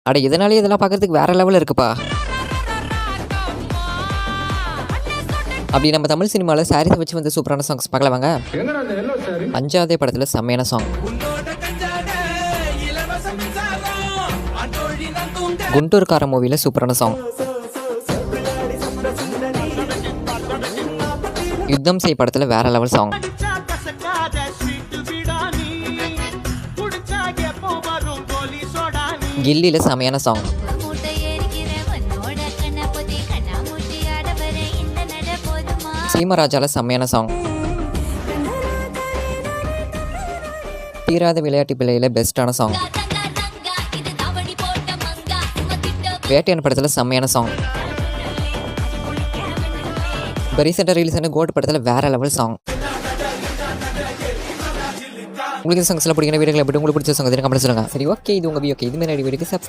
அட இதனாலே இதெல்லாம் பார்க்கறதுக்கு வேற லெவலில் இருக்குப்பா. அப்படி நம்ம தமிழ் சினிமாவில் சாரீஸை வச்சு வந்து சூப்பரான சாங்ஸ் பார்க்கலாம் வாங்க. அஞ்சாவதே படத்தில் செம்மையான சாங். குண்டூர்கார மூவியில் சூப்பரான சாங். யுத்தம் செய் படத்தில் வேற லெவல் சாங். கில்லியில் செமையான சாங். சீமராஜாவில் செம்மையான சாங். தீராத விளையாட்டு பிள்ளையில் பெஸ்ட்டான சாங். வேட்டையன் படத்தில் செம்மையான சாங். இப்போ ரீசெண்டாக ரிலீஸ் ஆன கோட் படத்தில் வேற லெவல் சாங். உங்களுக்கு சாங்ஸ்லாம் பிடிக்கிற வீடியோக்களை எப்படி உங்களுக்கு பிடிச்ச சாங் கமெண்ட் சொல்லுங்கள். சரி ஓகே, இது உங்கள் வீடியோ. இதுமாதிரி வீடியோக்கு சப்ஸ்கிரைப்